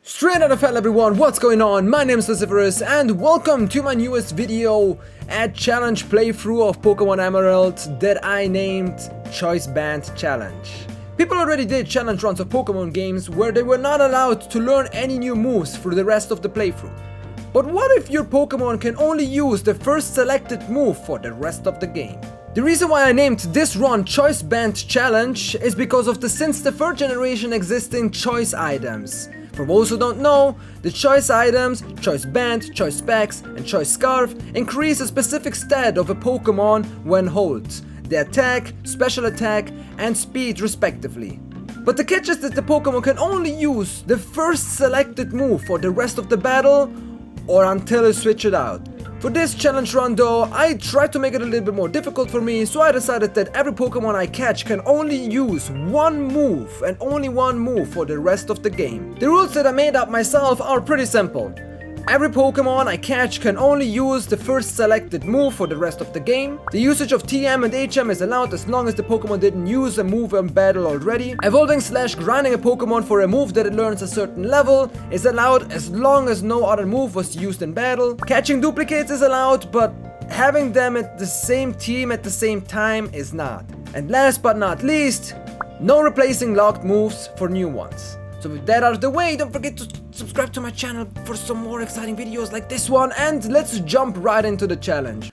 Straight out of hell everyone, what's going on? My name is Luciferus and welcome to my newest video at challenge playthrough of Pokemon Emerald that I named Choice Band Challenge. People already did challenge runs of Pokemon games where they were not allowed to learn any new moves for the rest of the playthrough. But what if your Pokemon can only use the first selected move for the rest of the game? The reason why I named this run Choice Band Challenge is because of the since the 3rd generation existing choice items. For those who don't know, the choice items, choice band, choice specs, and choice scarf increase a specific stat of a Pokemon when held, their attack, special attack, and speed respectively. But the catch is that the Pokemon can only use the first selected move for the rest of the battle or until you switch it out. For this challenge run though, I tried to make it a little bit more difficult for me, so I decided that every Pokemon I catch can only use one move and only one move for the rest of the game. The rules that I made up myself are pretty simple. Every Pokemon I catch can only use the first selected move for the rest of the game. The usage of TM and HM is allowed as long as the Pokemon didn't use a move in battle already. Evolving/grinding a Pokemon for a move that it learns a certain level is allowed as long as no other move was used in battle. Catching duplicates is allowed, but having them at the same team at the same time is not. And last but not least, no replacing locked moves for new ones. So with that out of the way, don't forget to subscribe to my channel for some more exciting videos like this one, and let's jump right into the challenge.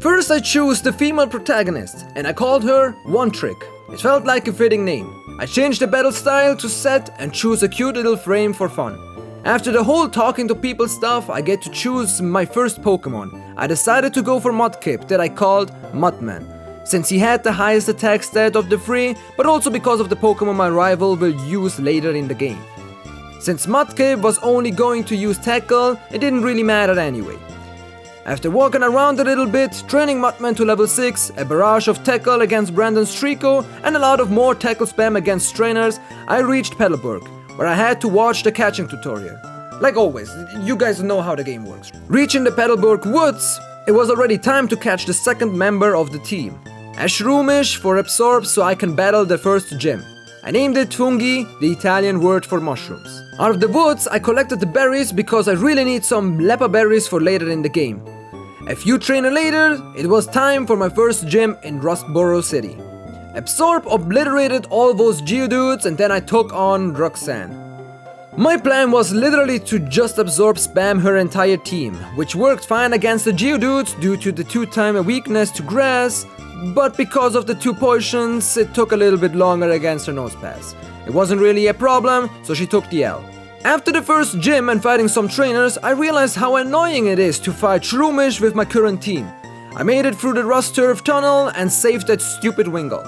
First I choose the female protagonist, and I called her One Trick. It felt like a fitting name. I changed the battle style to set and choose a cute little frame for fun. After the whole talking to people stuff, I get to choose my first Pokemon. I decided to go for Mudkip that I called Mudman, since he had the highest attack stat of the three, but also because of the Pokemon my rival will use later in the game. Since Mudkip was only going to use Tackle, it didn't really matter anyway. After walking around a little bit, training Mudman to level 6, a barrage of Tackle against Brandon's Treecko, and a lot of more Tackle spam against trainers, I reached Petalburg, where I had to watch the catching tutorial. Like always, you guys know how the game works. Reaching the Petalburg woods, it was already time to catch the second member of the team. Shroomish for Absorb so I can battle the first gym. I named it Fungi, the Italian word for mushrooms. Out of the woods, I collected the berries because I really need some Leppa berries for later in the game. A few trainers later, it was time for my first gym in Rustboro City. Absorb obliterated all those Geodudes and then I took on Roxanne. My plan was literally to just absorb spam her entire team, which worked fine against the Geodudes due to the 2-time weakness to grass, but because of the 2 potions, it took a little bit longer against her Nosepass. It wasn't really a problem, so she took the L. After the first gym and fighting some trainers, I realized how annoying it is to fight Shroomish with my current team. I made it through the Rust Turf Tunnel and saved that stupid Wingull.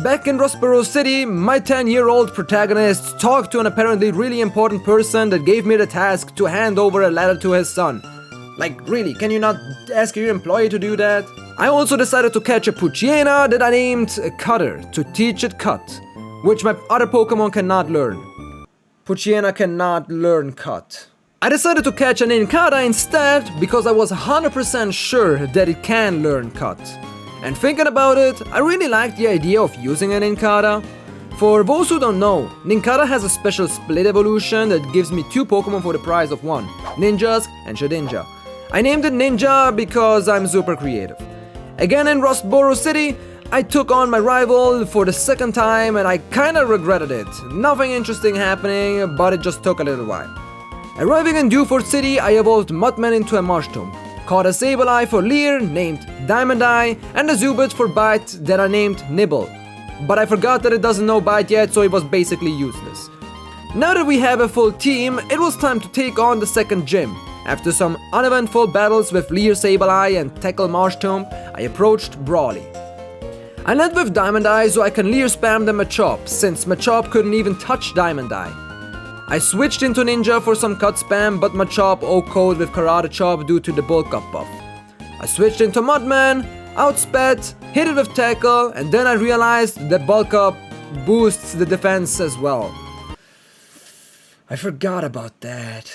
Back in Rustboro City, my 10-year-old protagonist talked to an apparently really important person that gave me the task to hand over a letter to his son. Like, really, can you not ask your employee to do that? I also decided to catch a Poochyena that I named Cutter to teach it Cut, which my other Pokemon cannot learn. Poochyena cannot learn Cut. I decided to catch an Nincada instead because I was 100% sure that it can learn Cut. And thinking about it, I really liked the idea of using an Nincada. For those who don't know, Nincada has a special split evolution that gives me 2 Pokemon for the price of 1, Ninjask and Shedinja. I named it Ninja because I'm super creative. Again in Rustboro City, I took on my rival for the 2nd time and I kinda regretted it. Nothing interesting happening, but it just took a little while. Arriving in Dewford City, I evolved Mudman into a Marshtomp, caught a Sableye for Leer named Diamond Eye, and a Zubat for Bite that I named Nibble. But I forgot that it doesn't know Bite yet, so it was basically useless. Now that we have a full team, it was time to take on the 2nd gym. After some uneventful battles with Leer Sableye and Tackle Marshtomp, I approached Brawly. I led with Diamond Eye so I can Leer spam the Machop, since Machop couldn't even touch Diamond Eye. I switched into Ninja for some cut spam, but Machop OHKO'd with Karate Chop due to the bulk up buff. I switched into Mudman, outsped, hit it with Tackle, and then I realized that bulk up boosts the defense as well. I forgot about that.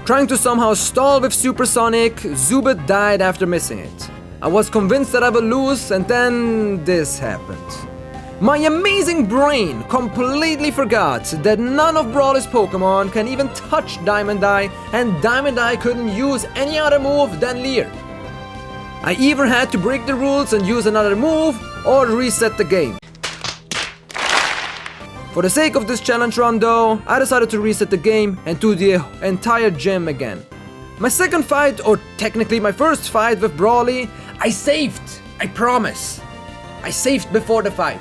Trying to somehow stall with Supersonic, Zubat died after missing it. I was convinced that I would lose and then this happened. My amazing brain completely forgot that none of Brawly's Pokemon can even touch Diamondeye, and Diamondeye couldn't use any other move than Leer. I either had to break the rules and use another move, or reset the game. For the sake of this challenge run though, I decided to reset the game and do the entire gym again. My second fight, or technically my first fight with Brawly, I saved, I promise. I saved before the fight.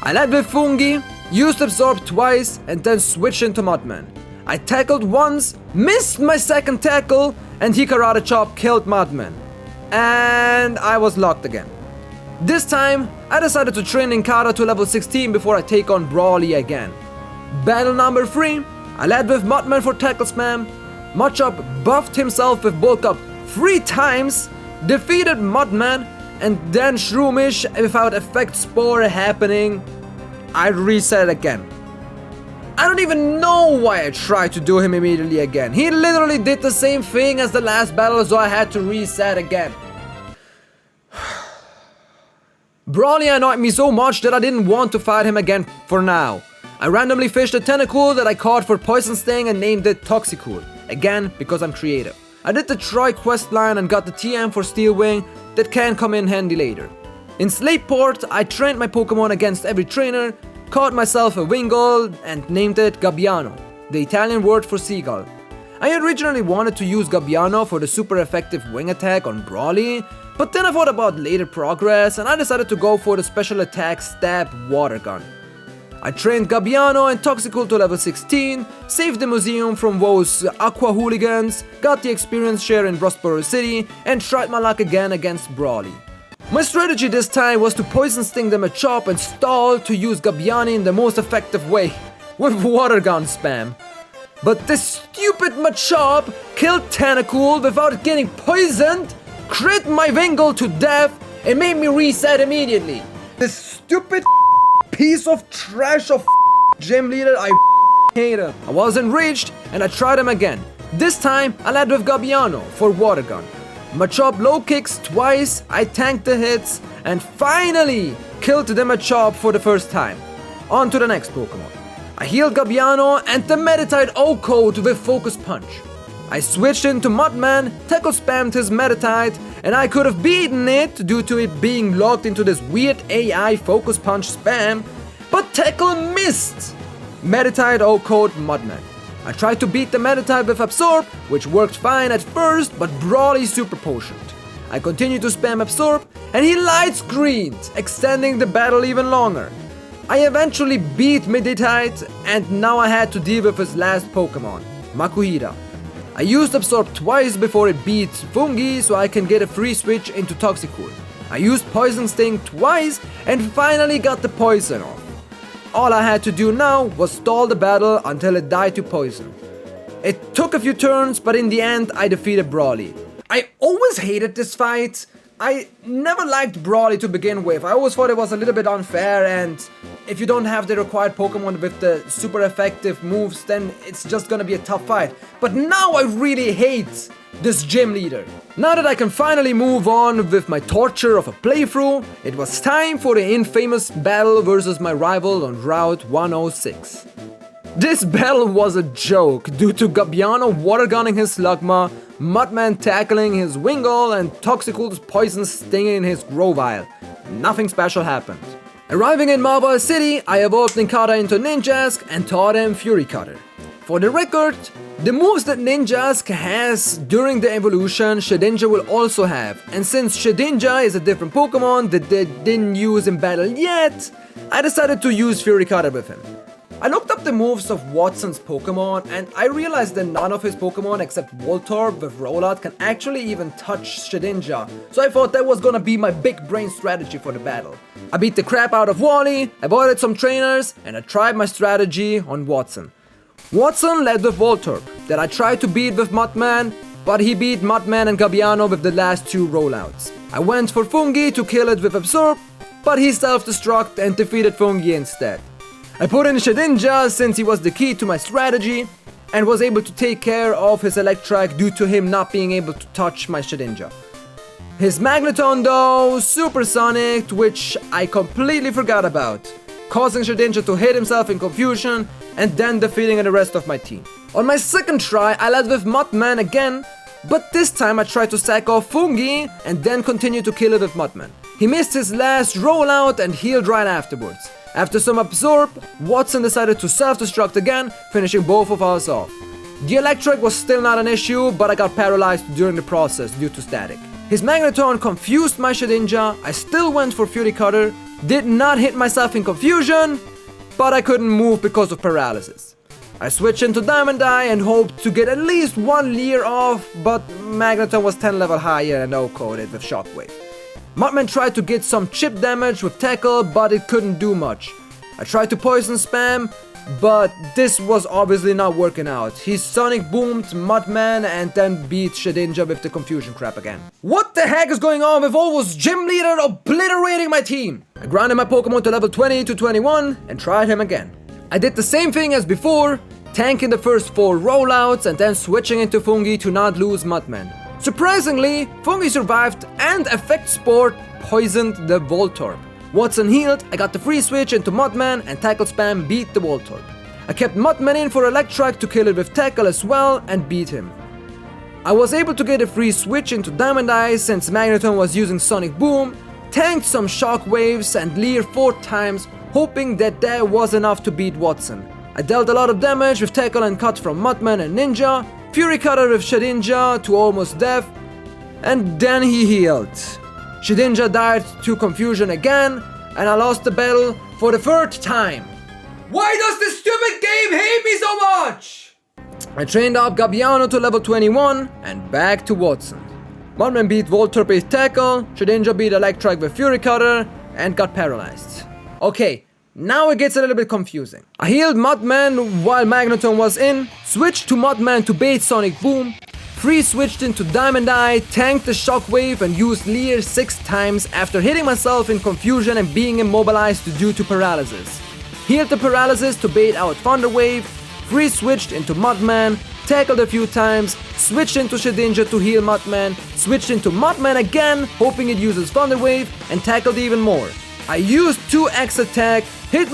I led with Fungi, used Absorb twice, and then switched into Mudman. I tackled once, missed my second tackle, and he Karate Chop killed Mudman. And I was locked again. This time, I decided to train Nincada to level 16 before I take on Brawly again. Battle number 3, I led with Mudman for tackle spam. Machop buffed himself with Bulk Up 3 times, defeated Mudman, and then Shroomish without Effect Spore happening, I reset again. I don't even know why I tried to do him immediately again. He literally did the same thing as the last battle, so I had to reset again. Brawly annoyed me so much that I didn't want to fight him again for now. I randomly fished a Tentacool that I caught for Poison Sting and named it Toxicool. Again, because I'm creative. I did the Troy questline and got the TM for Steel Wing that can come in handy later. In Slateport, I trained my Pokemon against every trainer, caught myself a Wingull and named it Gabbiano, the Italian word for seagull. I originally wanted to use Gabbiano for the super effective wing attack on Brawly, but then I thought about later progress and I decided to go for the special attack Stab Water Gun. I trained Gabbiano and Toxicool to level 16, saved the museum from Woe's Aqua Hooligans, got the experience share in Rustboro City, and tried my luck again against Brawly. My strategy this time was to Poison Sting the Machop and stall to use Gabbiani in the most effective way, with Water Gun spam. But this stupid Machop killed Tentacool without getting poisoned, crit my Wingull to death, and made me reset immediately. This stupid piece of trash of gym leader, I hate him. I was enraged and I tried him again. This time I led with Gabbiano for Water Gun. Machop low kicks twice, I tanked the hits and finally killed the Machop for the first time. On to the next Pokemon. I healed Gabbiano and the Meditite O-Code with Focus Punch. I switched into Mudman, tackle spammed his Meditite, and I could have beaten it due to it being locked into this weird AI Focus Punch spam, but tackle missed! Meditite O-Code Mudman. I tried to beat the Meditite with Absorb, which worked fine at first, but Brawly super potioned. I continued to spam Absorb, and he light screened, extending the battle even longer. I eventually beat Meditite, and now I had to deal with his last Pokemon, Makuhita. I used Absorb twice before it beat Fungi so I can get a free switch into Toxicool. I used Poison Sting twice and finally got the poison off. All I had to do now was stall the battle until it died to poison. It took a few turns, but in the end I defeated Brawly. I always hated this fight. I never liked Brawly to begin with. I always thought it was a little bit unfair, and if you don't have the required Pokemon with the super effective moves, then it's just gonna be a tough fight. But now I really hate this gym leader. Now that I can finally move on with my torture of a playthrough, it was time for the infamous battle versus my rival on Route 106. This battle was a joke due to Gabbiano water gunning his Slugma, Mudman tackling his Wingull, and Toxicool's poison stinging his Grovyle. Nothing special happened. Arriving in Marble City, I evolved Nincada into Ninjask and taught him Fury Cutter. For the record, the moves that Ninjask has during the evolution, Shedinja will also have, and since Shedinja is a different Pokemon that they didn't use in battle yet, I decided to use Fury Cutter with him. I looked up the moves of Watson's Pokemon and I realized that none of his Pokemon except Voltorb with Rollout can actually even touch Shedinja, so I thought that was gonna be my big brain strategy for the battle. I beat the crap out of Wally, avoided some trainers, and I tried my strategy on Watson. Watson led with Voltorb, that I tried to beat with Mudman, but he beat Mudman and Gabbiano with the last two rollouts. I went for Fungi to kill it with Absorb, but he self-destruct and defeated Fungi instead. I put in Shedinja since he was the key to my strategy and was able to take care of his Electrike due to him not being able to touch my Shedinja. His Magneton though, supersonic, which I completely forgot about, causing Shedinja to hit himself in confusion and then defeating the rest of my team. On my second try, I led with Mudman again, but this time I tried to sack off Fungi and then continued to kill it with Mudman. He missed his last rollout and healed right afterwards. After some absorb, Watson decided to self-destruct again, finishing both of us off. The Electric was still not an issue, but I got paralyzed during the process due to static. His Magneton confused my Shedinja, I still went for Fury Cutter, did not hit myself in confusion, but I couldn't move because of paralysis. I switched into Diamond Eye and hoped to get at least one Leer off, but Magneton was 10 level higher and no-coded with Shockwave. Mudman tried to get some chip damage with Tackle, but it couldn't do much. I tried to Poison Spam, but this was obviously not working out. He Sonic Boomed Mudman and then beat Shedinja with the confusion crap again. What the heck is going on with Volvo's gym leader obliterating my team? I grounded my Pokemon to level 20 to 21 and tried him again. I did the same thing as before, tanking the first 4 rollouts and then switching into Fungi to not lose Mudman. Surprisingly, Fungi survived and Effect Sport poisoned the Voltorb. Watson healed, I got the free switch into Mudman and Tackle Spam beat the Voltorb. I kept Mudman in for Electric to kill it with Tackle as well and beat him. I was able to get a free switch into Diamond Eye since Magneton was using Sonic Boom, tanked some Shockwaves and Leer 4 times, hoping that was enough to beat Watson. I dealt a lot of damage with Tackle and Cut from Mudman and Ninja, Fury Cutter with Shedinja to almost death, and then he healed. Shedinja died to confusion again, and I lost the battle for the 3rd time. Why does this stupid game hate me so much? I trained up Gabbiano to level 21 and back to Watson. Mudman beat Voltorb with Tackle, Shedinja beat Electric with Fury Cutter, and got paralyzed. Okay, now it gets a little bit confusing. I healed Mudman while Magneton was in, switched to Mudman to bait Sonic Boom, free switched into Diamond Eye, tanked the Shockwave and used Leer 6 times after hitting myself in confusion and being immobilized due to paralysis. Healed the paralysis to bait out Thunder Wave, free switched into Mudman, tackled a few times, switched into Shedinja to heal Mudman, switched into Mudman again, hoping it uses Thunder Wave, and tackled even more. I used 2x attack, hit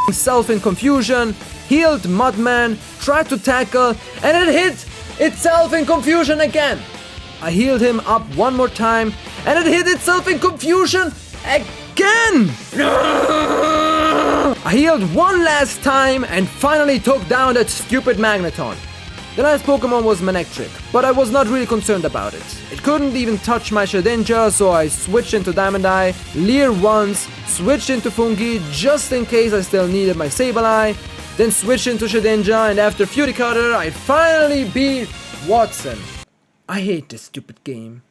myself in confusion, healed Mudman, tried to tackle, and it hit itself in confusion again. I healed him up one more time, and it hit itself in confusion again. I healed one last time and finally took down that stupid Magneton. The last Pokemon was Manectric, but I was not really concerned about it. It couldn't even touch my Shedinja, so I switched into Diamond Eye, Leer once, switched into Fungi just in case I still needed my Sableye, then switched into Shedinja, and after Fury Cutter, I finally beat Watson. I hate this stupid game.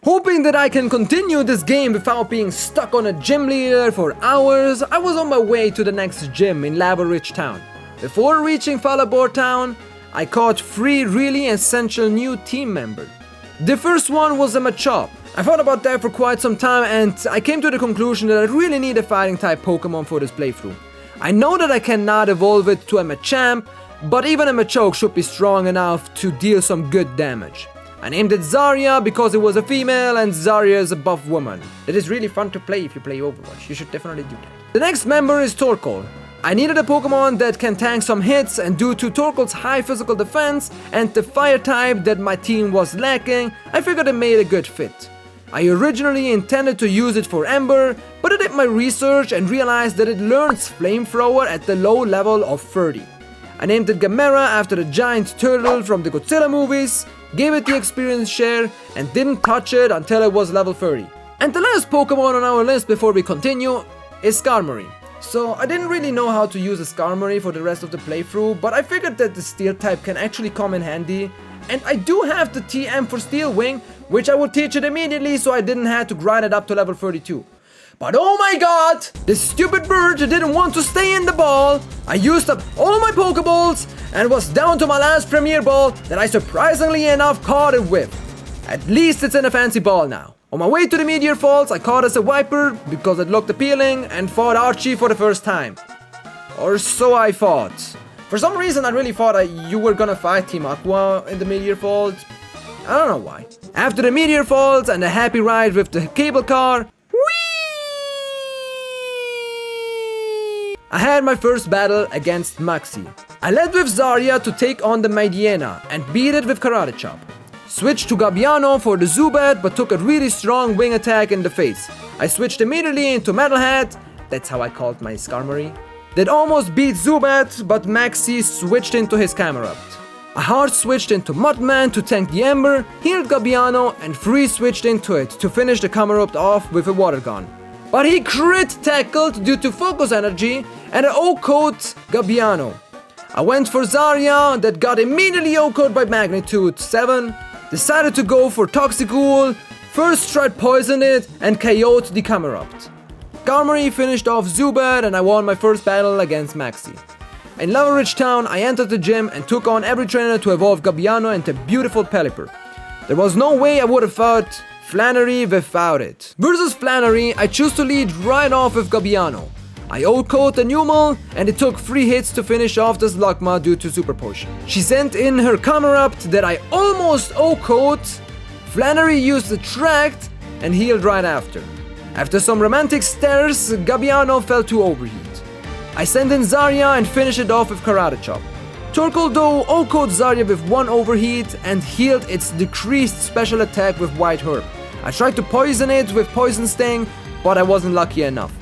Hoping that I can continue this game without being stuck on a gym leader for hours, I was on my way to the next gym in Lava Ridge Town. Before reaching Falabor Town, I caught 3 really essential new team members. The first one was a Machop. I thought about that for quite some time and I came to the conclusion that I really need a fighting type Pokemon for this playthrough. I know that I cannot evolve it to a Machamp, but even a Machoke should be strong enough to deal some good damage. I named it Zarya because it was a female and Zarya is a buff woman. It is really fun to play if you play Overwatch, you should definitely do that. The next member is Torkoal. I needed a Pokemon that can tank some hits, and due to Torkoal's high physical defense and the fire type that my team was lacking, I figured it made a good fit. I originally intended to use it for Ember, but I did my research and realized that it learns Flamethrower at the low level of 30. I named it Gamera after the giant turtle from the Godzilla movies, gave it the experience share, and didn't touch it until it was level 30. And the last Pokemon on our list before we continue is Skarmory. So I didn't really know how to use a Skarmory for the rest of the playthrough, but I figured that the Steel type can actually come in handy. And I do have the TM for Steel Wing, which I will teach it immediately so I didn't have to grind it up to level 32. But oh my god, this stupid bird didn't want to stay in the ball. I used up all my Pokeballs and was down to my last Premier Ball that I surprisingly enough caught it with. At least it's in a fancy ball now. On my way to the Meteor Falls, I caught as a Viper because it looked appealing and fought Archie for the first time. Or so I thought. For some reason I really thought you were gonna fight Team Aqua in the Meteor Falls. I don't know why. After the meteor falls and a happy ride with the cable car, I had my first battle against Maxi. I led with Zarya to take on the Midiana and beat it with Karate Chop. Switched to Gabbiano for the Zubat but took a really strong wing attack in the face. I switched immediately into Metalhead, that's how I called my Skarmory, that almost beat Zubat but Maxi switched into his Camerupt. I hard switched into Mudman to tank the Ember, healed Gabbiano and free switched into it to finish the Camerupt off with a Water Gun. But he crit tackled due to focus energy and an O-code Gabbiano. I went for Zarya that got immediately O-code by Magnitude 7, decided to go for Toxicroak, first tried poison it and KO'd the Camerupt. Skarmory finished off Zubat and I won my first battle against Maxi. In Lava Ridge Town, I entered the gym and took on every trainer to evolve Gabbiano into beautiful Pelipper. There was no way I would have fought Flannery without it. Versus Flannery, I choose to lead right off with Gabbiano. I O-code the Numel and it took 3 hits to finish off the Slugma due to Super Potion. She sent in her Camerupt that I almost O-code. Flannery used Attract and healed right after. After some romantic stares, Gabbiano fell to overheat. I sent in Zarya and finished it off with Karate Chop. Torkoal though O-code Zarya with 1 overheat and healed its decreased special attack with White Herb. I tried to poison it with Poison Sting, but I wasn't lucky enough.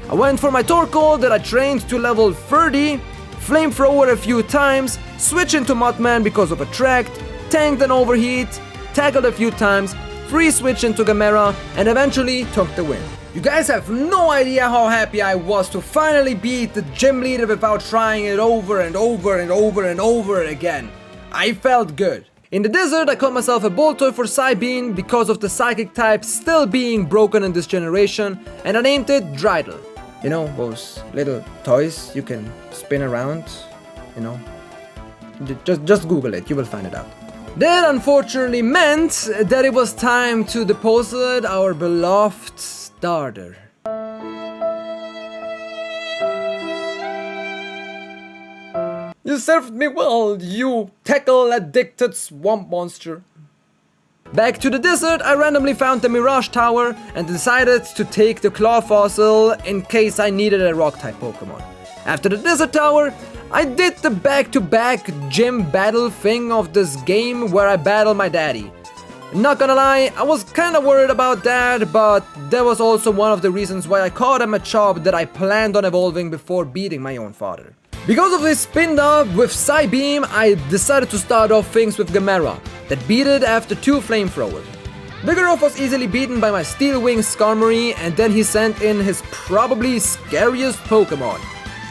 I went for my Torkoal that I trained to level 30, Flamethrower a few times, switch into Mudman because of Attract, tanked an overheat, tackled a few times, free switch into Gamera, and eventually took the win. You guys have no idea how happy I was to finally beat the gym leader without trying it over and over and over and over again. I felt good. In the desert, I caught myself a Boltoy for Psybeam because of the Psychic type still being broken in this generation, and I named it Dridle. You know, those little toys you can spin around, you know. Just Google it, you will find it out. That unfortunately meant that it was time to deposit our beloved starter. You served me well, you tackle-addicted swamp monster. Back to the desert, I randomly found the Mirage Tower and decided to take the Claw Fossil in case I needed a Rock-type Pokemon. After the Desert Tower, I did the back-to-back gym battle thing of this game where I battle my daddy. Not gonna lie, I was kinda worried about that, but that was also one of the reasons why I caught a Machop that I planned on evolving before beating my own father. Because of this spin-off with Psybeam, I decided to start off things with Gamera, that beat it after 2 Flamethrowers. Vigoroth was easily beaten by my Steel Wing Skarmory, and then he sent in his probably scariest Pokemon.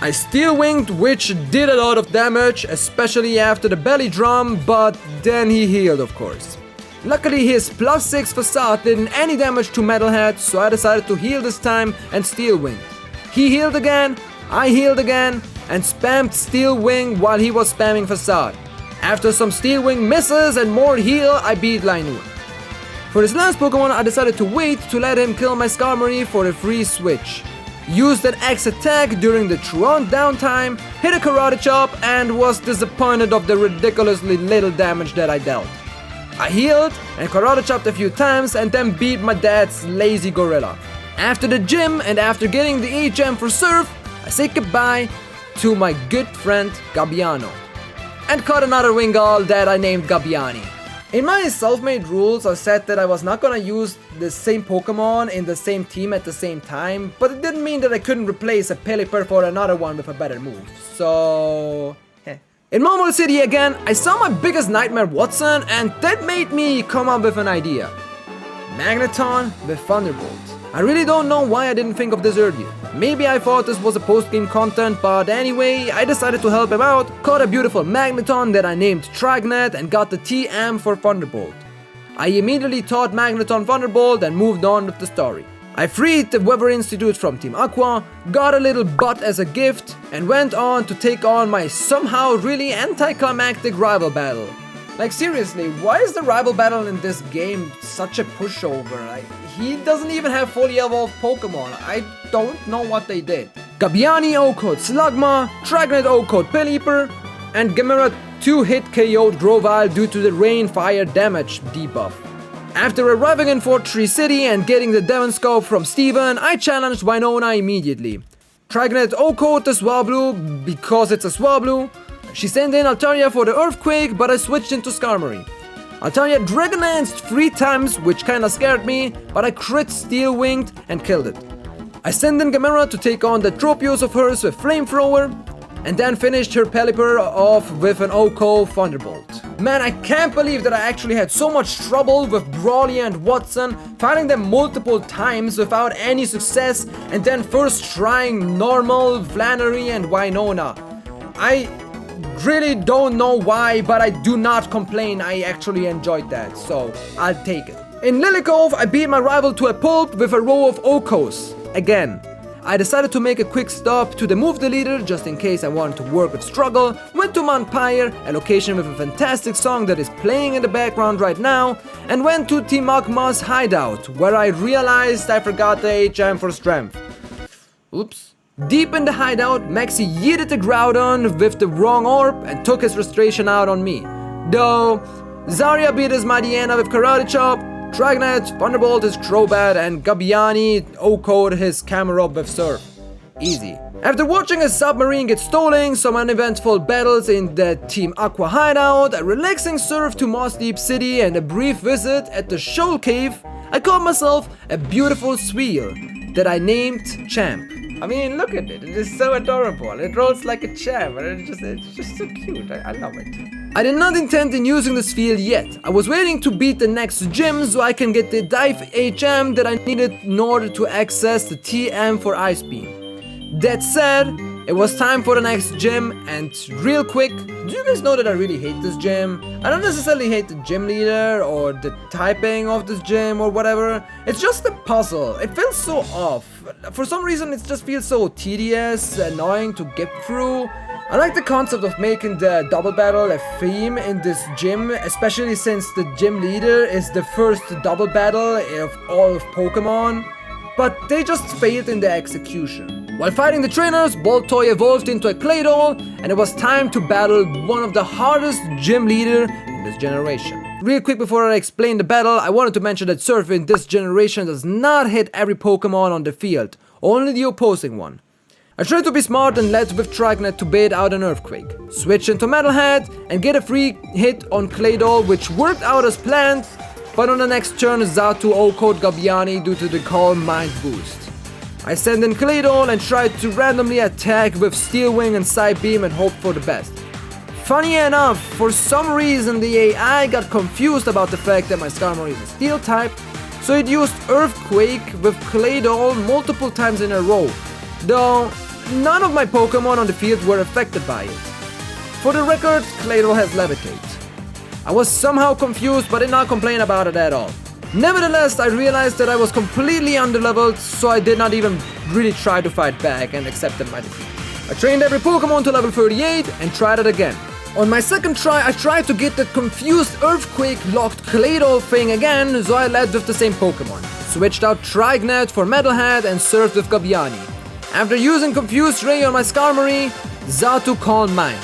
I Steel Winged, which did a lot of damage, especially after the belly drum, but then he healed of course. Luckily his +6 Facade didn't any damage to Metalhead, so I decided to heal this time and Steel Wing. He healed again, I healed again, and spammed Steel Wing while he was spamming Facade. After some Steel Wing misses and more heal, I beat Linoone. For this last Pokemon, I decided to wait to let him kill my Skarmory for a free switch. Used an X attack during the Truant downtime, hit a Karate Chop, and was disappointed of the ridiculously little damage that I dealt. I healed and Karate Chopped a few times and then beat my dad's lazy gorilla. After the gym and after getting the E-Gem for Surf, I say goodbye to my good friend Gabbiano. And caught another Wingull that I named Gabbiani. In my self-made rules, I said that I was not gonna use the same Pokemon in the same team at the same time, but it didn't mean that I couldn't replace a Pelipper for another one with a better move, so... In Momol City again, I saw my biggest nightmare Watson, and that made me come up with an idea. Magneton with Thunderbolt. I really don't know why I didn't think of this earlier. Maybe I thought this was a post-game content, but anyway, I decided to help him out, caught a beautiful Magneton that I named Tragnet and got the TM for Thunderbolt. I immediately taught Magneton Thunderbolt and moved on with the story. I freed the Weather Institute from Team Aqua, got a little butt as a gift, and went on to take on my somehow really anticlimactic rival battle. Like seriously, why is the rival battle in this game such a pushover? He doesn't even have fully evolved Pokemon. I don't know what they did. Gabbiani O-code Slugma, Tragnet O-code Pelipper, and Gamera 2-hit KO'd Grovyle due to the rain fire damage debuff. After arriving in Fort Tree City and getting the Demon Scope from Steven, I challenged Wynonna immediately. Tragnet O-code the Swablu because it's a Swablu. She sent in Altaria for the Earthquake, but I switched into Skarmory. Altaria Dragonanced 3 times, which kinda scared me, but I crit Steel Winged and killed it. I sent in Gamera to take on the Tropius of hers with Flamethrower, and then finished her Pelipper off with an OHKO Thunderbolt. Man, I can't believe that I actually had so much trouble with Brawly and Watson, fighting them multiple times without any success, and then first trying normal, Flannery and Wynonna. I really don't know why, but I do not complain. I actually enjoyed that, so I'll take it. In Lilycove, I beat my rival to a pulp with a row of OHKOs. Again, I decided to make a quick stop to the Move Deleter just in case I wanted to work with Struggle, went to Mount Pyre, a location with a fantastic song that is playing in the background right now, and went to Team Magma's hideout, where I realized I forgot the HM for strength. Oops. Deep in the hideout, Maxi yeeted the Groudon with the wrong orb and took his frustration out on me. Though, Zarya beat his Mightyena with Karate Chop, Dragnet, Thunderbolt his Crobat, and Gabiani O-code his Camerupt with Surf. Easy. After watching a submarine get stolen, some uneventful battles in the Team Aqua hideout, a relaxing surf to Moss Deep City, and a brief visit at the Shoal Cave, I caught myself a beautiful Sweel that I named Champ. I mean, look at it. It is so adorable. It rolls like a champ, and it's just so cute. I love it. I did not intend in using this field yet. I was waiting to beat the next gym so I can get the Dive HM that I needed in order to access the TM for Ice Beam. That said, it was time for the next gym, and real quick, do you guys know that I really hate this gym? I don't necessarily hate the gym leader or the typing of this gym or whatever. It's just the puzzle. It feels so off. For some reason it just feels so tedious, annoying to get through. I like the concept of making the double battle a theme in this gym, especially since the gym leader is the first double battle of all of Pokemon. But they just failed in their execution. While fighting the trainers, Baltoy evolved into a Claydol, and it was time to battle one of the hardest gym leader in this generation. Real quick before I explain the battle, I wanted to mention that Surf in this generation does not hit every Pokemon on the field, only the opposing one. I tried to be smart and led with Dragnet to bait out an Earthquake, switch into Metalhead and get a free hit on Claydol, which worked out as planned, but on the next turn Xatu O-code Gabiani due to the Calm Mind boost. I sent in Claydol and tried to randomly attack with Steel Wing and Psybeam and hope for the best. Funny enough, for some reason the AI got confused about the fact that my Skarmory is a Steel type, so it used Earthquake with Claydol multiple times in a row, though none of my Pokemon on the field were affected by it. For the record, Claydol has Levitate. I was somehow confused but did not complain about it at all. Nevertheless, I realized that I was completely underleveled, so I did not even really try to fight back and accepted my defeat. I trained every Pokemon to level 38 and tried it again. On my second try, I tried to get the confused Earthquake-locked Claydol thing again, so I led with the same Pokemon. Switched out Dragnet for Metalhead and surfed with Gabiani. After using Confused Ray on my Skarmory, Xatu Calm Mind.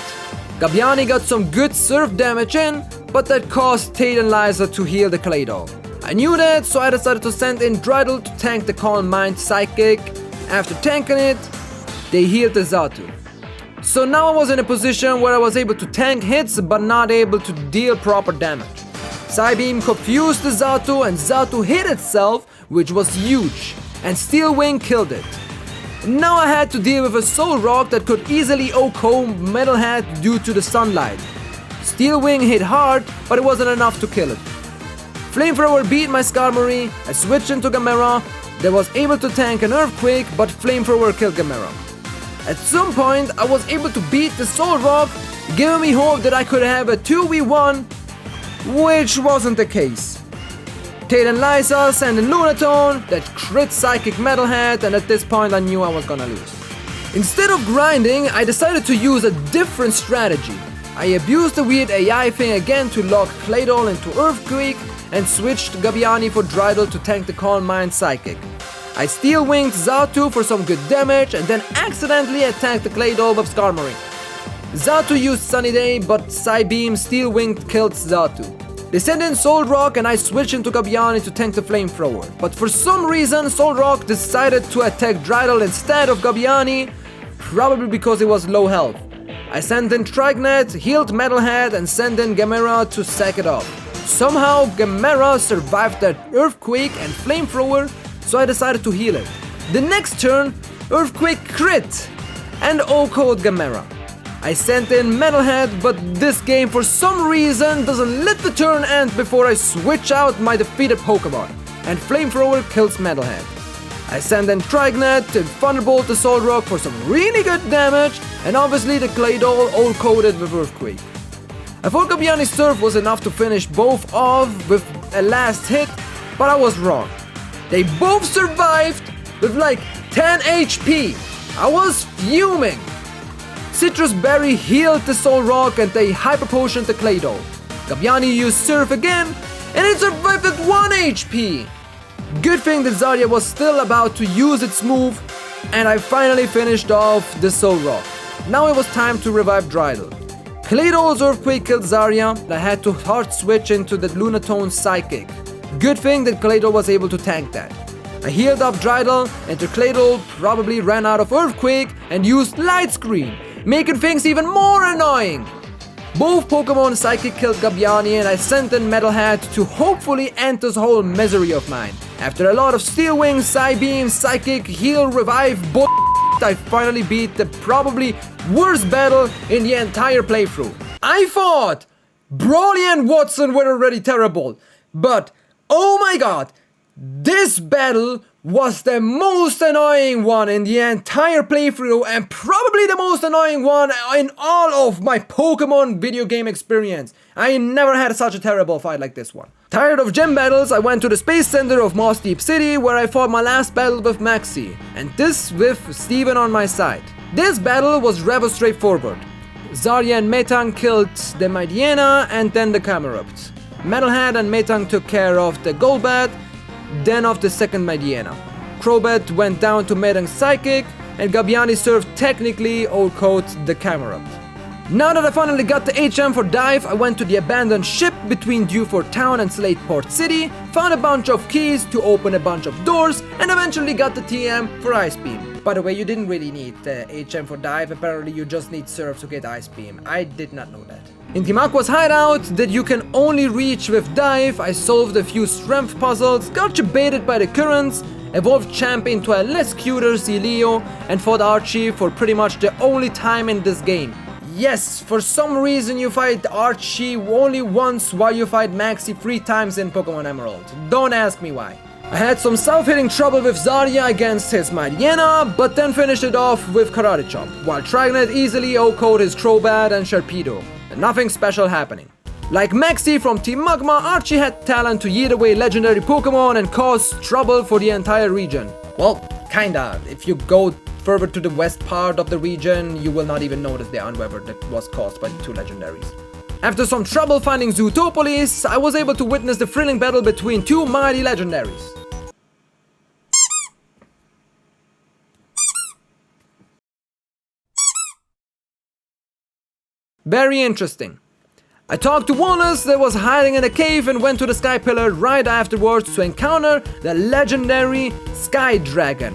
Gabiani got some good surf damage in, but that caused Taydenliza to heal the Claydol. I knew that, so I decided to send in Dreidel to tank the Calm Mind Psychic. After tanking it, they healed the Xatu. So now I was in a position where I was able to tank hits but not able to deal proper damage. Psybeam confused the Xatu and Xatu hit itself, which was huge, and Steel Wing killed it. Now I had to deal with a Soul Rock that could easily OHKO Metalhead due to the sunlight. Steel Wing hit hard, but it wasn't enough to kill it. Flamethrower beat my Skarmory, I switched into Gamera, that was able to tank an Earthquake, but Flamethrower killed Gamera. At some point, I was able to beat the Soul Rock, giving me hope that I could have a 2v1, which wasn't the case. Taydenliza sent in Lunatone, that crit Psychic Metalhead, and at this point I knew I was gonna lose. Instead of grinding, I decided to use a different strategy. I abused the weird AI thing again to lock Claydol into Earthquake, and switched Gabiani for Dreidel to tank the Calm Mind Psychic. I Steel Winged Xatu for some good damage and then accidentally attacked the Claydol with Skarmory. Xatu used Sunny Day, but Psybeam Steel Winged killed Xatu. They send in Solrock and I switch into Gabiani to tank the flamethrower. But for some reason, Solrock decided to attack Drydle instead of Gabiani, probably because he was low health. I sent in Trignet, healed Metalhead and sent in Gamera to sack it off. Somehow Gamera survived that Earthquake and Flamethrower, so I decided to heal it. The next turn, Earthquake crit and O-code Gamera. I sent in Metalhead, but this game for some reason doesn't let the turn end before I switch out my defeated Pokemon, and Flamethrower kills Metalhead. I send in Trignet to Thunderbolt the Solrock for some really good damage, and obviously the Claydol O-coded with Earthquake. I thought Gabiani's Surf was enough to finish both off with a last hit, but I was wrong. They both survived with like 10 HP. I was fuming. Citrus Berry healed the Solrock and they Hyper Potioned the Claydol. Gabiani used Surf again and it survived at 1 HP. Good thing that Zarya was still about to use its move and I finally finished off the Solrock. Now it was time to revive Drydle. Claydol's Earthquake killed Zarya and I had to hard switch into the Lunatone Psychic. Good thing that Claydol was able to tank that. I healed up Drydle and the Claydol probably ran out of Earthquake and used Light Screen, making things even more annoying. Both Pokemon Psychic killed Gabiani and I sent in Metalhead to hopefully end this whole misery of mine. After a lot of Steel Wing, Psybeam, Psychic, Heal, Revive, I finally beat the probably worst battle in the entire playthrough. I thought Brawly and Watson were already terrible, but oh my god, this battle was the most annoying one in the entire playthrough and probably the most annoying one in all of my Pokemon video game experience. I never had such a terrible fight like this one. Tired of gym battles, I went to the Space Center of Moss Deep City where I fought my last battle with Maxie, and this with Steven on my side. This battle was rather straightforward. Zarya and Metang killed the Midiana and then the Camerupt. Metalhead and Metang took care of the Golbat, then of the second Midiana. Crobat went down to Metang's Psychic, and Gabiani Surf technically O-coded the Camerupt. Now that I finally got the HM for Dive, I went to the abandoned ship between Dewford Town and Slateport City, found a bunch of keys to open a bunch of doors, and eventually got the TM for Ice Beam. By the way, you didn't really need the HM for Dive, apparently you just need Surf to get Ice Beam. I did not know that. In Team Aqua's hideout that you can only reach with Dive, I solved a few strength puzzles, got baited by the currents, evolved Champ into a less cuter Celio, and fought Archie for pretty much the only time in this game. Yes, for some reason you fight Archie only once while you fight Maxie 3 times in Pokemon Emerald. Don't ask me why. I had some self-hitting trouble with Zarya against his Midiana, but then finished it off with Karate Chop, while Trignet easily O-coded his Crobat and Sharpedo. Nothing special happening. Like Maxie from Team Magma, Archie had talent to yeet away legendary Pokemon and cause trouble for the entire region. Well, kinda. If you go further to the west part of the region, you will not even notice the unweather that was caused by the 2 legendaries. After some trouble finding Zootopolis, I was able to witness the thrilling battle between 2 mighty legendaries. Very interesting. I talked to Wallace that was hiding in a cave and went to the Sky Pillar right afterwards to encounter the legendary Sky Dragon,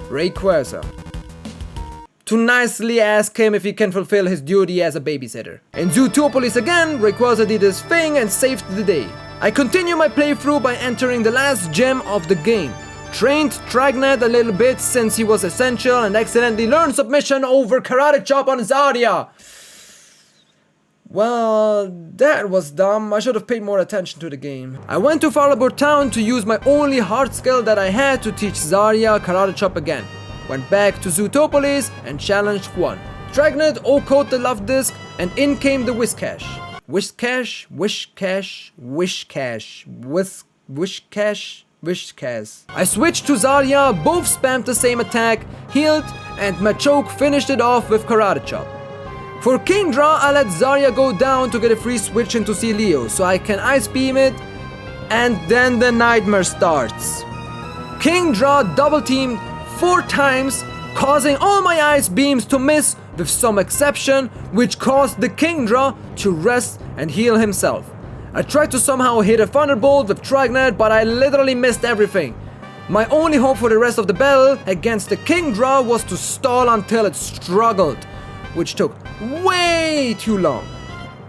Rayquaza, to nicely ask him if he can fulfill his duty as a babysitter. In Zootopolis again, Rayquaza did his thing and saved the day. I continue my playthrough by entering the last gem of the game. Trained Trignet a little bit since he was essential and accidentally learned submission over Karate Chop on Zarya. Well, that was dumb. I should have paid more attention to the game. I went to Farlabur Town to use my only hard skill that I had to teach Zarya Karate Chop again. Went back to Zootopolis and challenged one. Dragnet O-coded the Love Disc and in came the Whiscash. Whiscash, Wishcash, Wishcash, Wishcash, Wishcash. I switched to Zarya, both spammed the same attack, healed, and Machoke finished it off with Karate Chop. For Kingdra, I let Zarya go down to get a free switch into Celio so I can Ice Beam it, and then the nightmare starts. Kingdra double teamed 4 times, causing all my Ice Beams to miss with some exception, which caused the Kingdra to rest and heal himself. I tried to somehow hit a Thunderbolt with Trignett, but I literally missed everything. My only hope for the rest of the battle against the Kingdra was to stall until it struggled, which took way too long.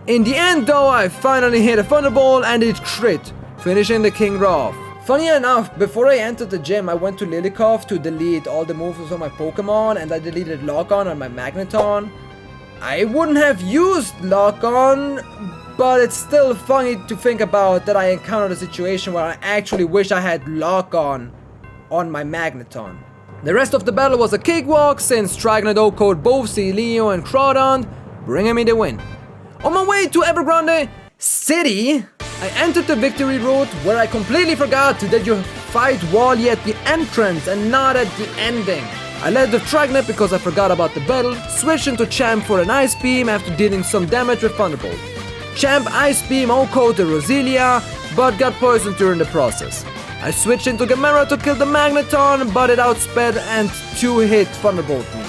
In the end though, I finally hit a Thunderbolt and it crit, finishing the Kingdra off. Funny enough, before I entered the gym, I went to Lilycove to delete all the moves on my Pokemon, and I deleted Lock-On on my Magneton. I wouldn't have used Lock-On, but it's still funny to think about that I encountered a situation where I actually wish I had Lock-On on my Magneton. The rest of the battle was a cakewalk since Trignett O-code both Sealeo and Crawdaunt, bringing me the win. On my way to Evergrande City, I entered the victory road where I completely forgot that you fight Wally at the entrance and not at the ending. I led with Trignett because I forgot about the battle, switched into Champ for an Ice Beam after dealing some damage with Thunderbolt. Champ Ice Beam O-code the Roselia, but got poisoned during the process. I switched into Gamera to kill the Magneton, but it outsped and 2-hit Thunderbolt me.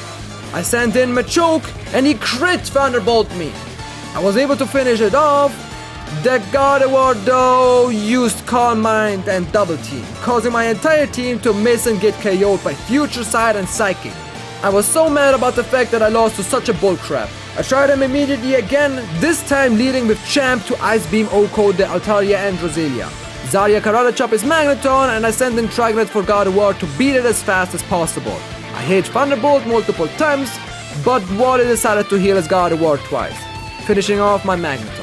I sent in Machoke and he crit Thunderbolt me. I was able to finish it off. The Gardevoir though used Calm Mind and Double Team, causing my entire team to miss and get KO'd by Future Sight and Psychic. I was so mad about the fact that I lost to such a bullcrap. I tried him immediately again, this time leading with Champ to Ice Beam O-code the Altaria and Roselia. Zarya Karate Chop his Magneton and I sent in Trignett for Gardevoir to beat it as fast as possible. I hit Thunderbolt multiple times, but Wally decided to heal his Gardevoir twice, finishing off my Magneton.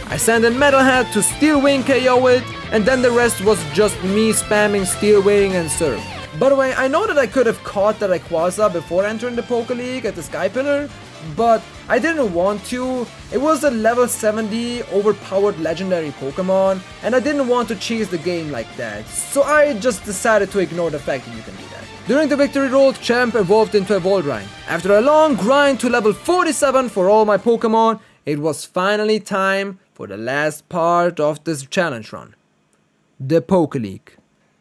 I sent in Metalhead to Steel Wing KO it, and then the rest was just me spamming Steel Wing and Surf. By the way, I know that I could have caught the Rayquaza before entering the Poké League at the Sky Pillar, but I didn't want to. It was a level 70 overpowered legendary Pokemon, and I didn't want to cheese the game like that, so I just decided to ignore the fact that you can do that. During the victory road, Champ evolved into a Voldrain. After a long grind to level 47 for all my Pokemon, it was finally time for the last part of this challenge run. The Poké League.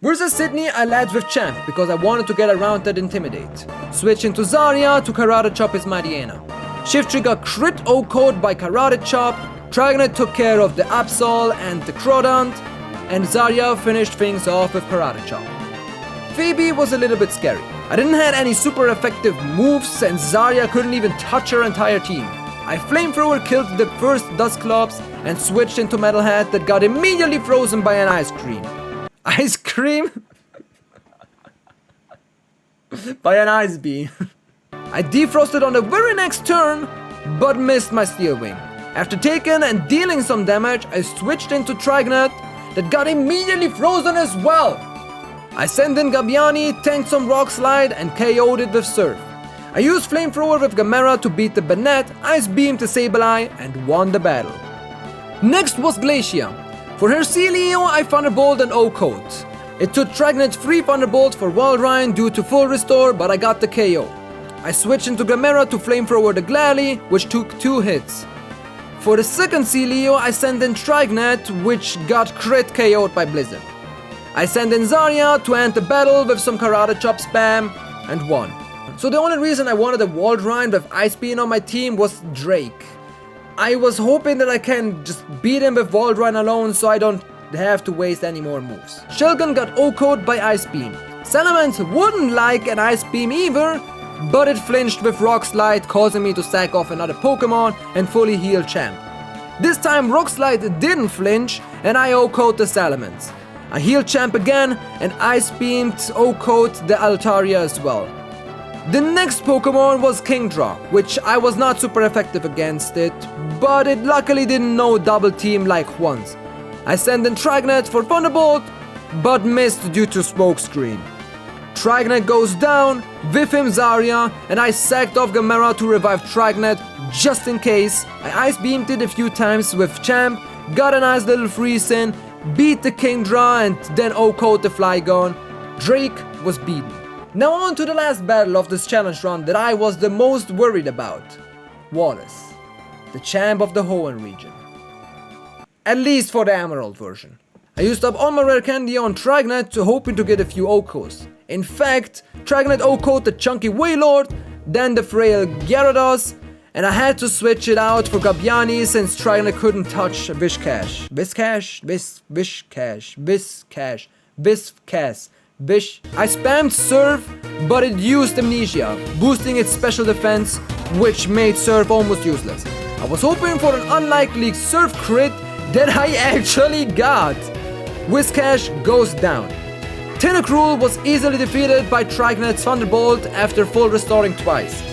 Versus Sydney, I led with Champ because I wanted to get around that Intimidate. Switching to Zarya to Karate Chop his Mightyena. Shift Trigger crit O-code by Karate Chop, Trignett took care of the Absol and the Crawdaunt, and Zarya finished things off with Karate Chop. Phoebe was a little bit scary. I didn't have any super effective moves and Zarya couldn't even touch her entire team. I Flamethrower killed the first Dusclops and switched into Metalhead that got immediately frozen by an Ice Cream. Ice Cream? By an Ice Beam. I defrosted on the very next turn, but missed my Steel Wing. After taking and dealing some damage, I switched into Trignett that got immediately frozen as well. I sent in Gabiani, tanked some Rock Slide and KO'd it with Surf. I used Flamethrower with Gamera to beat the Banette, Ice Beam to Sableye and won the battle. Next was Glacia. For her Sealeo, I Thunderbolt and O-code. It took Trignett 3 Thunderbolts for Walrein due to full restore, but I got the KO. I switched into Gamera to Flamethrower the Glalie, which took 2 hits. For the second Sealeo, I sent in Trignett, which got crit KO'd by Blizzard. I sent in Zarya to end the battle with some Karate Chop spam and won. So the only reason I wanted a Walrein with Ice Beam on my team was Drake. I was hoping that I can just beat him with Walrein alone so I don't have to waste any more moves. Shelgon got O-code by Ice Beam. Salamence wouldn't like an Ice Beam either, but it flinched with Rock Slide, causing me to sack off another Pokemon and fully heal Champ. This time Rock Slide didn't flinch and I O-code the Salamence. I healed Champ again and Ice Beamed O-code the Altaria as well. The next Pokemon was Kingdra, which I was not super effective against it, but it luckily didn't know Double Team like once. I sent in Trignett for Thunderbolt, but missed due to Smokescreen. Trignett goes down, with him Zarya, and I sacked off Gamera to revive Trignett just in case. I Ice Beamed it a few times with Champ, got a nice little freeze in, beat the Kingdra and then O-code the Flygon. Drake was beaten. Now on to the last battle of this challenge run that I was the most worried about. Wallace, the champ of the Hoenn region. At least for the Emerald version. I used up all my rare candy on Trignett hoping to get a few O-codes. In fact, Trignett O-code the chunky Wailord, then the frail Gyarados, and I had to switch it out for Gabiani since Trigonet couldn't touch Whiscash. I spammed Surf, but it used Amnesia, boosting its special defense, which made Surf almost useless. I was hoping for an unlikely Surf crit that I actually got. Whiscash goes down. Tentacruel was easily defeated by Trigonet's Thunderbolt after full restoring twice.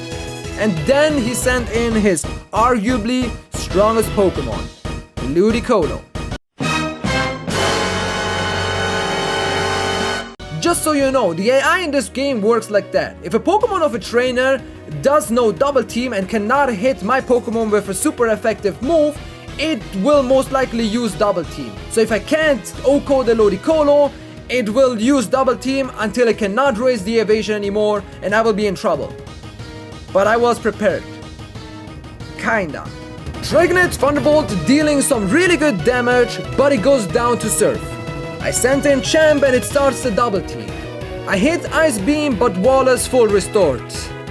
And then he sent in his arguably strongest Pokemon, Ludicolo. Just so you know, the AI in this game works like that. If a Pokemon of a trainer does no double team and cannot hit my Pokemon with a super effective move, it will most likely use double team. So if I can't OHKO the Ludicolo, it will use double team until it cannot raise the evasion anymore and I will be in trouble. But I was prepared. Kinda. Trigonet Thunderbolt dealing some really good damage, but it goes down to Surf. I sent in Champ and it starts the double team. I hit Ice Beam but Wallace full restored.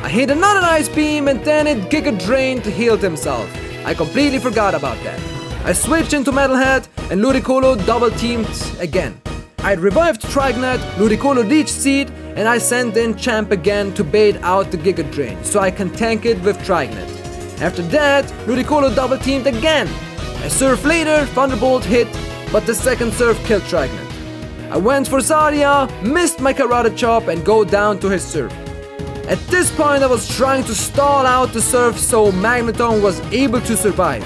I hit another Ice Beam and then it Giga Drained healed himself. I completely forgot about that. I switched into Metalhead and Ludicolo double teamed again. I revived Trigonet, Ludicolo Leech Seed, and I sent in Champ again to bait out the Giga Drain so I can tank it with Trigonet. After that, Ludicolo double teamed again. I Surf later, Thunderbolt hit, but the second Surf killed Trigonet. I went for Zarya, missed my Karate Chop and go down to his Surf. At this point I was trying to stall out the Surf so Magneton was able to survive.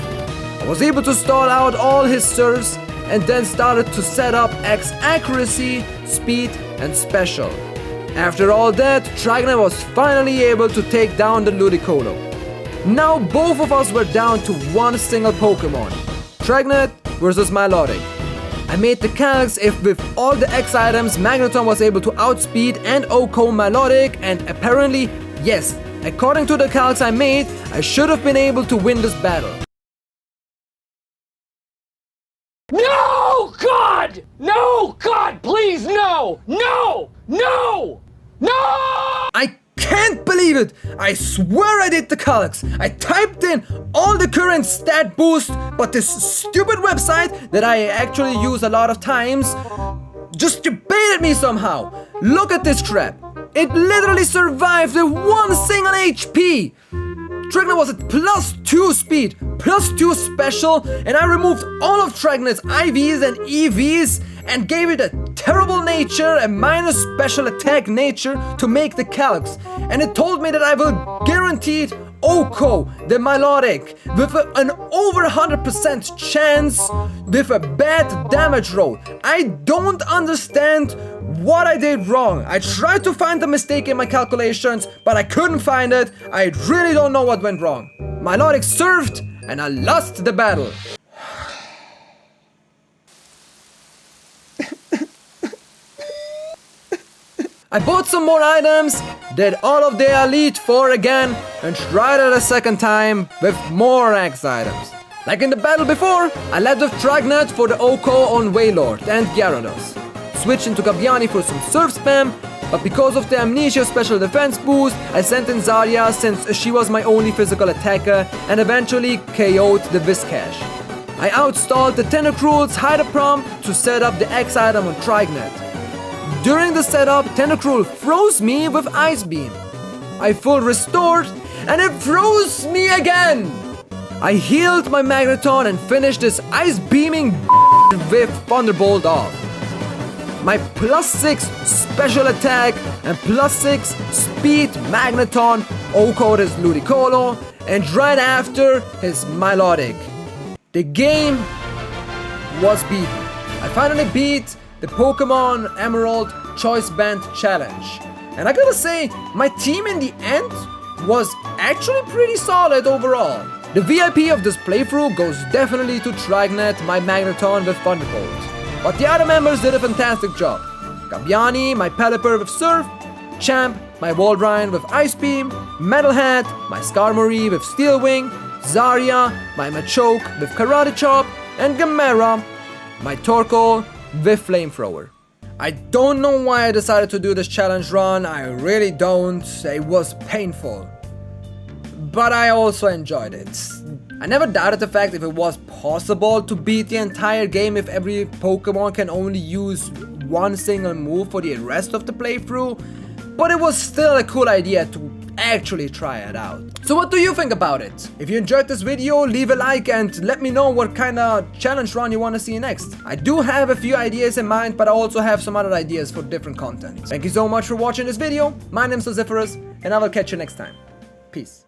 I was able to stall out all his Surfs and then started to set up X accuracy, speed and special. After all that, Trigonet was finally able to take down the Ludicolo. Now both of us were down to one single Pokemon, Trigonet versus Milotic. I made the calcs if with all the X items Magneton was able to outspeed and OHKO Milotic, and apparently, yes, according to the calcs I made, I should have been able to win this battle. No! God! No! God, please, no! No! No! No! I can't believe it! I swear I did the calcs. I typed in all the current stat boost, but this stupid website that I actually use a lot of times just debated me somehow. Look at this crap. It literally survived with one single HP. Trigonet was at +2 speed, +2 special, and I removed all of Trigonet's IVs and EVs and gave it a terrible nature, a minus special attack nature to make the calcs. And it told me that I will guaranteed OHKO the Milotic with an over 100% chance with a bad damage roll. I don't understand what I did wrong. I tried to find the mistake in my calculations, but I couldn't find it. I really don't know what went wrong. Milotic surfed and I lost the battle. I bought some more items, did all of the Elite Four again, and tried it a second time with more X items. Like in the battle before, I led with Trigonet for the OHKO on Wailord and Gyarados. Switched into Gabiani for some Surf spam, but because of the Amnesia special defense boost, I sent in Zarya since she was my only physical attacker and eventually KO'd the Whiscash. I outstalled the Tentacruel's Hider Prompt to set up the X item on Trigonet. During the setup, Tentacruel froze me with Ice Beam. I full restored and it froze me again! I healed my Magneton and finished this Ice Beaming with Thunderbolt off. My +6 special attack and +6 speed Magneton OHKO'd his Ludicolo and right after his Milotic. The game was beaten. I finally beat the Pokemon Emerald Choice Band Challenge. And I gotta say, my team in the end was actually pretty solid overall. The VIP of this playthrough goes definitely to Trigonet, my Magneton with Thunderbolt. But the other members did a fantastic job. Gabiani, my Pelipper with Surf, Champ, my Waldrein with Ice Beam, Metalhead, my Skarmory with Steel Wing, Zarya, my Machoke with Karate Chop, and Gamera, my Torkoal with Flamethrower. I don't know why I decided to do this challenge run, I really don't, it was painful. but I also enjoyed it. I never doubted the fact if it was possible to beat the entire game if every Pokemon can only use one single move for the rest of the playthrough, but it was still a cool idea to actually try it out. So what do you think about it? If you enjoyed this video, leave a like and let me know what kind of challenge run you want to see next. I do have a few ideas in mind, but I also have some other ideas for different content. Thank you so much for watching this video. My name is Luciferus, and I will catch you next time. Peace.